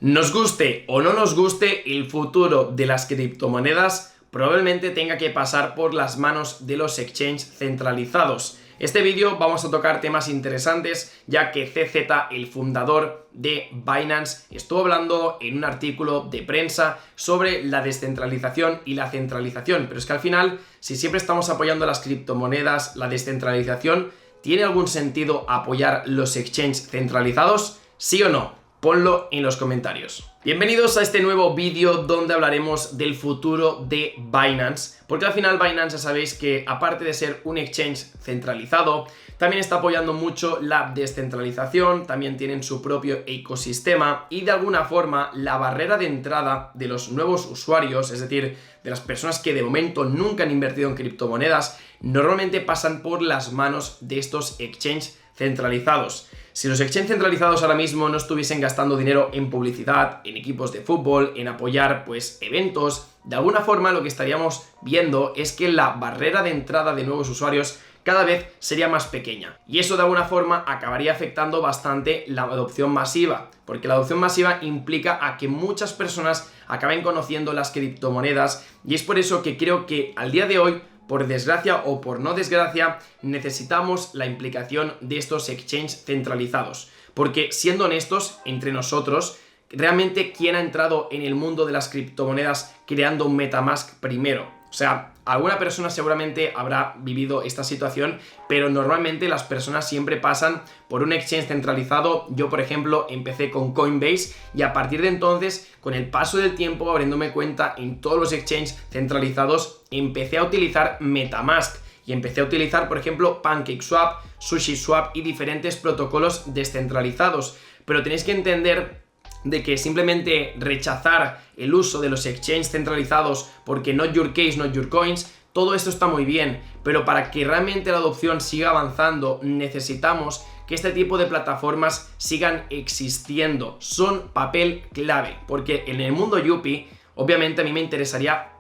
Nos guste o no nos guste, el futuro de las criptomonedas probablemente tenga que pasar por las manos de los exchanges centralizados. Este vídeo vamos a tocar temas interesantes, ya que CZ, el fundador de Binance, estuvo hablando en un artículo de prensa sobre la descentralización y la centralización. Pero es que al final, si siempre estamos apoyando las criptomonedas, la descentralización, ¿tiene algún sentido apoyar los exchanges centralizados? ¿Sí o no? Ponlo en los comentarios. Bienvenidos a este nuevo vídeo donde hablaremos del futuro de Binance, porque al final Binance ya sabéis que aparte de ser un exchange centralizado, también está apoyando mucho la descentralización, también tienen su propio ecosistema y de alguna forma la barrera de entrada de los nuevos usuarios, es decir, de las personas que de momento nunca han invertido en criptomonedas, normalmente pasan por las manos de estos exchanges centralizados. Si los exchanges centralizados ahora mismo no estuviesen gastando dinero en publicidad, en equipos de fútbol, en apoyar eventos, de alguna forma lo que estaríamos viendo es que la barrera de entrada de nuevos usuarios cada vez sería más pequeña. Y eso de alguna forma acabaría afectando bastante la adopción masiva, porque la adopción masiva implica a que muchas personas acaben conociendo las criptomonedas, y es por eso que creo que al día de hoy, por desgracia o por no desgracia, necesitamos la implicación de estos exchanges centralizados. Porque siendo honestos entre nosotros, realmente ¿quién ha entrado en el mundo de las criptomonedas creando un MetaMask primero? O sea, alguna persona seguramente habrá vivido esta situación, pero normalmente las personas siempre pasan por un exchange centralizado. Yo, por ejemplo, empecé con Coinbase y a partir de entonces, con el paso del tiempo, abriéndome cuenta en todos los exchanges centralizados, empecé a utilizar MetaMask y empecé a utilizar, por ejemplo, PancakeSwap, SushiSwap y diferentes protocolos descentralizados. Pero tenéis que entender de que simplemente rechazar el uso de los exchanges centralizados porque not your case, not your coins, todo esto está muy bien, pero para que realmente la adopción siga avanzando necesitamos que este tipo de plataformas sigan existiendo. Son papel clave, porque en el mundo Yuppie, obviamente a mí me interesaría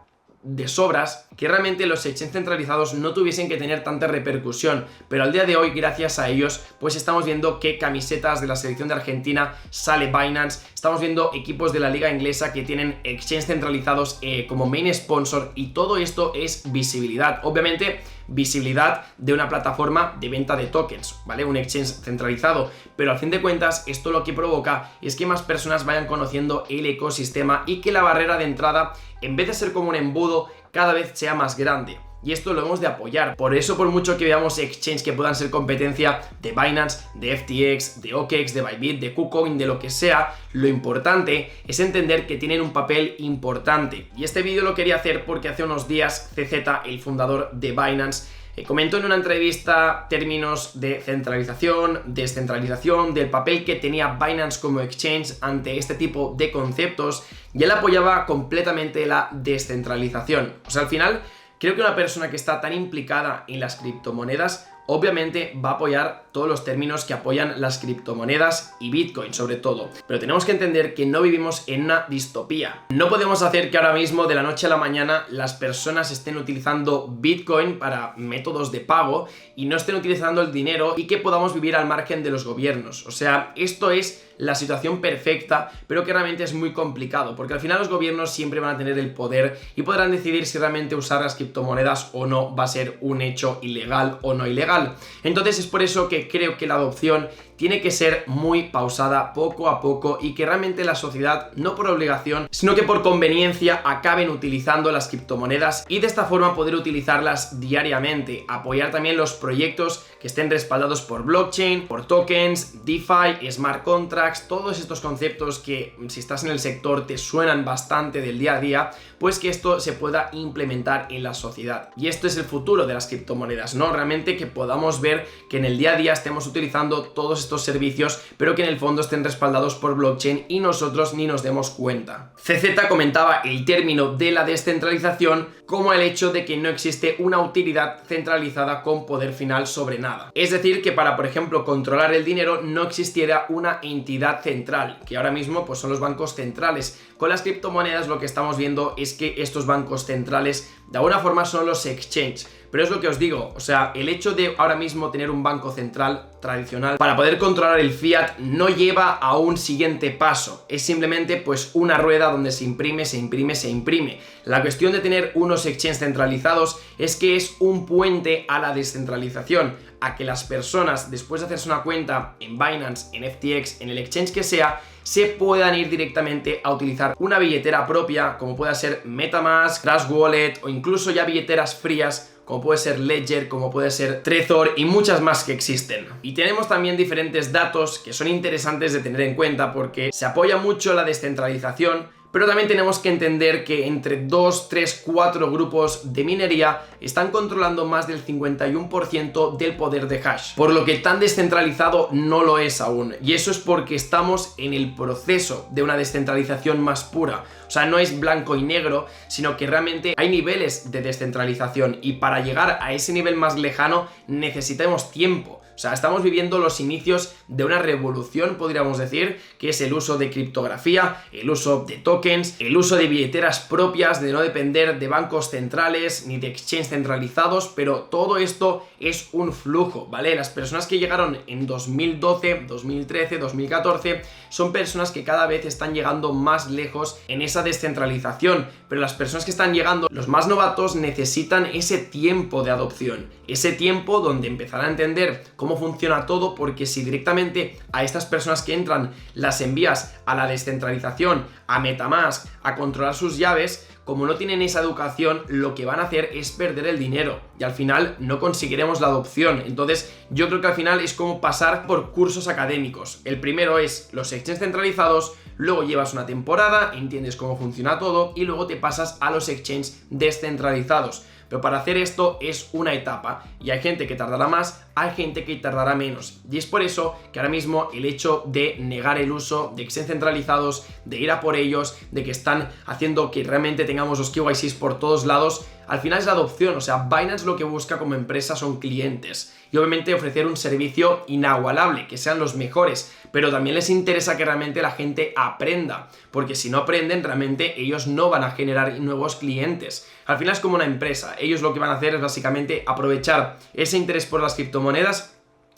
de sobras que realmente los exchanges centralizados no tuviesen que tener tanta repercusión, pero al día de hoy, gracias a ellos, pues estamos viendo que camisetas de la selección de Argentina sale Binance, estamos viendo equipos de la liga inglesa que tienen exchanges centralizados como main sponsor, y todo esto es visibilidad, obviamente visibilidad de una plataforma de venta de tokens, ¿vale? Un exchange centralizado, pero al fin de cuentas esto lo que provoca es que más personas vayan conociendo el ecosistema y que la barrera de entrada, en vez de ser como un embudo, cada vez sea más grande. Y esto lo hemos de apoyar. Por eso, por mucho que veamos exchanges que puedan ser competencia de Binance, de FTX, de OKEx, de Bybit, de KuCoin, de lo que sea, lo importante es entender que tienen un papel importante. Y este vídeo lo quería hacer porque hace unos días CZ, el fundador de Binance, comentó en una entrevista términos de centralización, descentralización, del papel que tenía Binance como exchange ante este tipo de conceptos, y él apoyaba completamente la descentralización. O sea, al final, creo que una persona que está tan implicada en las criptomonedas obviamente va a apoyar todos los términos que apoyan las criptomonedas y Bitcoin sobre todo. Pero tenemos que entender que no vivimos en una distopía. No podemos hacer que ahora mismo de la noche a la mañana las personas estén utilizando Bitcoin para métodos de pago y no estén utilizando el dinero y que podamos vivir al margen de los gobiernos. O sea, esto es la situación perfecta, pero que realmente es muy complicado, porque al final los gobiernos siempre van a tener el poder y podrán decidir si realmente usar las criptomonedas o no va a ser un hecho ilegal o no ilegal. Entonces es por eso que creo que la adopción tiene que ser muy pausada, poco a poco, y que realmente la sociedad, no por obligación, sino que por conveniencia, acaben utilizando las criptomonedas y de esta forma poder utilizarlas diariamente. Apoyar también los proyectos que estén respaldados por blockchain, por tokens, DeFi, smart contracts, todos estos conceptos que si estás en el sector te suenan bastante del día a día, pues que esto se pueda implementar en la sociedad. Y esto es el futuro de las criptomonedas, ¿no? Realmente que podamos ver que en el día a día estemos utilizando todos estos servicios, pero que en el fondo estén respaldados por blockchain y nosotros ni nos demos cuenta. CZ comentaba el término de la descentralización como el hecho de que no existe una utilidad centralizada con poder final sobre nada. Es decir, que para, por ejemplo, controlar el dinero no existiera una entidad central, que ahora mismo pues son los bancos centrales. Con las criptomonedas lo que estamos viendo es que estos bancos centrales de alguna forma son los exchanges, Pero es lo que os digo, o sea, el hecho de ahora mismo tener un banco central tradicional para poder controlar el fiat no lleva a un siguiente paso, es simplemente pues una rueda donde se imprime, se imprime, se imprime. La cuestión de tener unos exchanges centralizados es que es un puente a la descentralización, a que las personas, después de hacerse una cuenta en Binance, en FTX, en el exchange que sea, se puedan ir directamente a utilizar una billetera propia, como pueda ser MetaMask, Trust Wallet o incluso ya billeteras frías, como puede ser Ledger, como puede ser Trezor y muchas más que existen. Y tenemos también diferentes datos que son interesantes de tener en cuenta porque se apoya mucho la descentralización, pero también tenemos que entender que entre 2, 3, 4 grupos de minería están controlando más del 51% del poder de hash, por lo que tan descentralizado no lo es aún, y eso es porque estamos en el proceso de una descentralización más pura. O sea, no es blanco y negro, sino que realmente hay niveles de descentralización y para llegar a ese nivel más lejano necesitamos tiempo. O sea, estamos viviendo los inicios de una revolución, podríamos decir, que es el uso de criptografía, el uso de tokens, el uso de billeteras propias, de no depender de bancos centrales ni de exchanges centralizados, pero todo esto es un flujo, ¿vale? Las personas que llegaron en 2012, 2013, 2014 son personas que cada vez están llegando más lejos en esa descentralización, pero las personas que están llegando, los más novatos, necesitan ese tiempo de adopción, ese tiempo donde empezarán a entender cómo funciona todo, porque si directamente a estas personas que entran las envías a la descentralización, a MetaMask, a controlar sus llaves, como no tienen esa educación, lo que van a hacer es perder el dinero y al final no conseguiremos la adopción. Entonces yo creo que al final es como pasar por cursos académicos. El primero es los exchanges centralizados, luego llevas una temporada, entiendes cómo funciona todo y luego te pasas a los exchanges descentralizados. Pero para hacer esto es una etapa y hay gente que tardará más, hay gente que tardará menos, y es por eso que ahora mismo el hecho de negar el uso de exchanges centralizados, de ir a por ellos, de que están haciendo que realmente tengamos los KYCs por todos lados, al final es la adopción. O sea, Binance lo que busca como empresa son clientes y obviamente ofrecer un servicio inagualable, que sean los mejores, pero también les interesa que realmente la gente aprenda, porque si no aprenden realmente ellos no van a generar nuevos clientes. Al final es como una empresa, ellos lo que van a hacer es básicamente aprovechar ese interés por las criptomonedas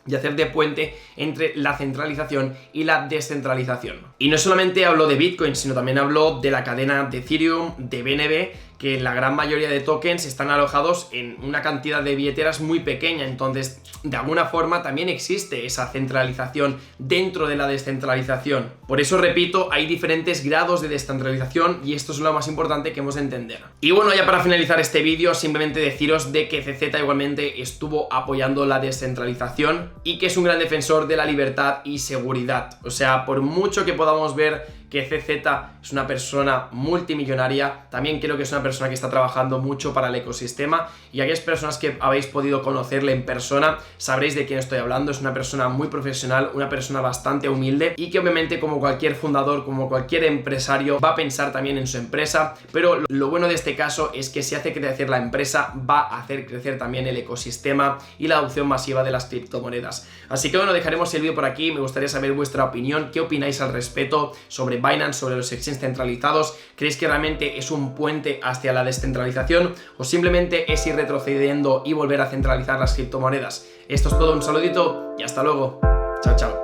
y hacer de puente entre la centralización y la descentralización. Y no solamente hablo de Bitcoin, sino también hablo de la cadena de Ethereum, de BNB, que la gran mayoría de tokens están alojados en una cantidad de billeteras muy pequeña. Entonces, de alguna forma también existe esa centralización dentro de la descentralización. Por eso, repito, hay diferentes grados de descentralización y esto es lo más importante que hemos de entender. Y bueno, ya para finalizar este vídeo, simplemente deciros de que CZ igualmente estuvo apoyando la descentralización y que es un gran defensor de la libertad y seguridad. O sea, por mucho que podamos ver que CZ es una persona multimillonaria, también creo que es una persona que está trabajando mucho para el ecosistema, y aquellas personas que habéis podido conocerle en persona sabréis de quién estoy hablando. Es una persona muy profesional, una persona bastante humilde y que obviamente, como cualquier fundador, como cualquier empresario, va a pensar también en su empresa, pero lo bueno de este caso es que si hace crecer la empresa, va a hacer crecer también el ecosistema y la adopción masiva de las criptomonedas. Así que bueno, dejaremos el vídeo por aquí. Me gustaría saber vuestra opinión, qué opináis al respecto sobre Binance, sobre los exchanges centralizados. ¿Creéis que realmente es un puente hacia la descentralización o simplemente es ir retrocediendo y volver a centralizar las criptomonedas? Esto es todo, un saludito y hasta luego. Chao, chao.